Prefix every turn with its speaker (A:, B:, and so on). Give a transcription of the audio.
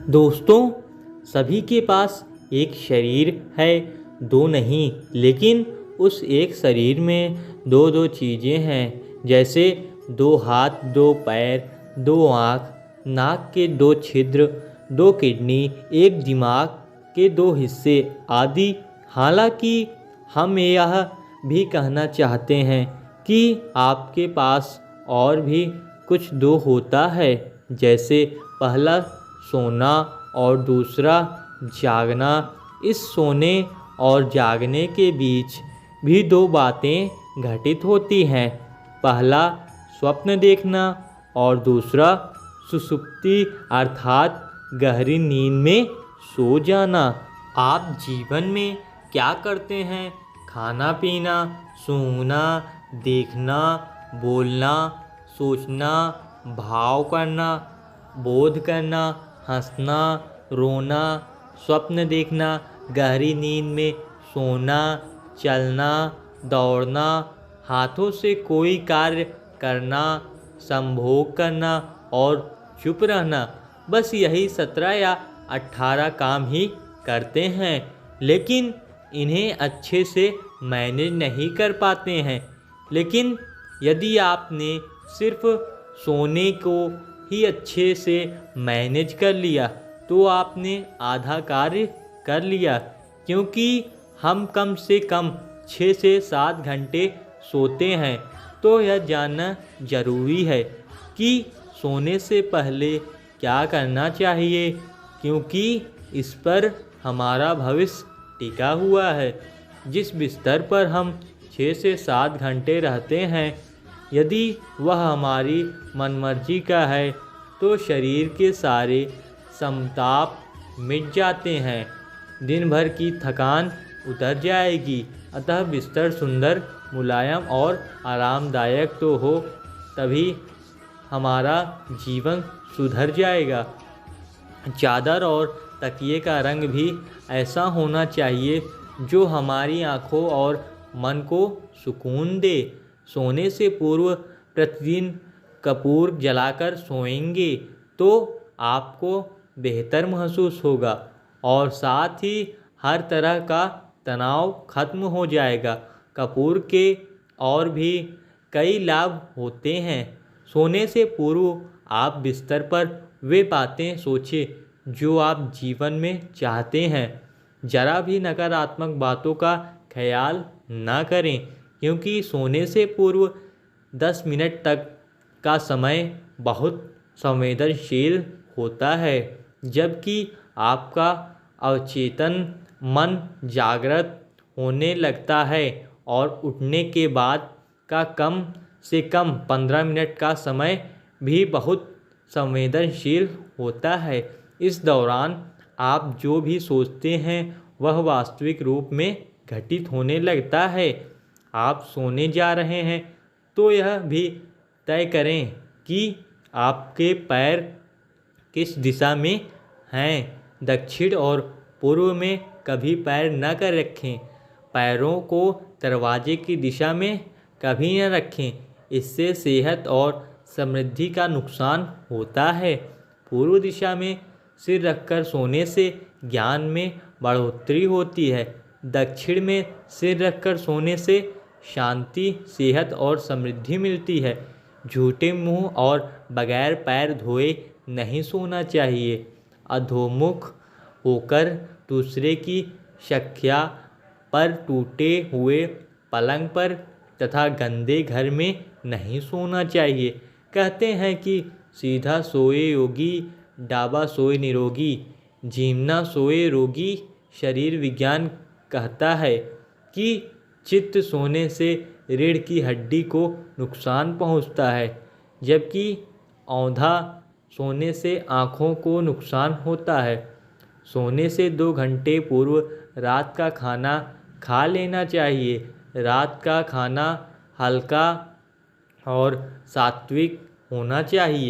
A: दोस्तों, सभी के पास एक शरीर है, दो नहीं, लेकिन उस एक शरीर में दो दो चीज़ें हैं। जैसे दो हाथ, दो पैर, दो आँख, नाक के दो छिद्र, दो किडनी, एक दिमाग के दो हिस्से आदि। हालांकि हम यह भी कहना चाहते हैं कि आपके पास और भी कुछ दो होता है। जैसे पहला सोना और दूसरा जागना। इस सोने और जागने के बीच भी दो बातें घटित होती हैं। पहला स्वप्न देखना और दूसरा सुषुप्ति अर्थात गहरी नींद में सो जाना। आप जीवन में क्या करते हैं? खाना पीना, सूंघना, देखना, बोलना, सोचना, भाव करना, बोध करना, हंसना, रोना, स्वप्न देखना, गहरी नींद में सोना, चलना, दौड़ना, हाथों से कोई कार्य करना, संभोग करना और चुप रहना। बस यही 17 या 18 काम ही करते हैं, लेकिन इन्हें अच्छे से मैनेज नहीं कर पाते हैं। लेकिन यदि आपने सिर्फ सोने को ही अच्छे से मैनेज कर लिया तो आपने आधा कार्य कर लिया, क्योंकि हम कम से कम 6 से 7 घंटे सोते हैं। तो यह जानना ज़रूरी है कि सोने से पहले क्या करना चाहिए, क्योंकि इस पर हमारा भविष्य टिका हुआ है। जिस बिस्तर पर हम 6 से 7 घंटे रहते हैं, यदि वह हमारी मनमर्जी का है तो शरीर के सारे संताप मिट जाते हैं, दिन भर की थकान उतर जाएगी। अतः बिस्तर सुंदर, मुलायम और आरामदायक तो हो, तभी हमारा जीवन सुधर जाएगा। चादर और तकिए का रंग भी ऐसा होना चाहिए जो हमारी आँखों और मन को सुकून दे। सोने से पूर्व प्रतिदिन कपूर जलाकर सोएंगे तो आपको बेहतर महसूस होगा और साथ ही हर तरह का तनाव खत्म हो जाएगा। कपूर के और भी कई लाभ होते हैं। सोने से पूर्व आप बिस्तर पर वे बातें सोचें जो आप जीवन में चाहते हैं। जरा भी नकारात्मक बातों का ख्याल ना करें, क्योंकि सोने से पूर्व 10 मिनट तक का समय बहुत संवेदनशील होता है, जबकि आपका अवचेतन मन जागृत होने लगता है और उठने के बाद का कम से कम 15 मिनट का समय भी बहुत संवेदनशील होता है। इस दौरान आप जो भी सोचते हैं वह वास्तविक रूप में घटित होने लगता है। आप सोने जा रहे हैं तो यह भी तय करें कि आपके पैर किस दिशा में हैं। दक्षिण और पूर्व में कभी पैर न कर रखें। पैरों को दरवाजे की दिशा में कभी न रखें, इससे सेहत और समृद्धि का नुकसान होता है। पूर्व दिशा में सिर रखकर सोने से ज्ञान में बढ़ोतरी होती है। दक्षिण में सिर रखकर सोने से शांति, सेहत और समृद्धि मिलती है। झूठे मुंह और बगैर पैर धोए नहीं सोना चाहिए। अधोमुख होकर दूसरे की शैया पर, टूटे हुए पलंग पर तथा गंदे घर में नहीं सोना चाहिए। कहते हैं कि सीधा सोए योगी, डाबा सोए निरोगी, झिमना सोए रोगी। शरीर विज्ञान कहता है कि चित्त सोने से रीढ़ की हड्डी को नुकसान पहुंचता है, जबकि औंधा सोने से आँखों को नुकसान होता है। सोने से 2 घंटे पूर्व रात का खाना खा लेना चाहिए। रात का खाना हल्का और सात्विक होना चाहिए।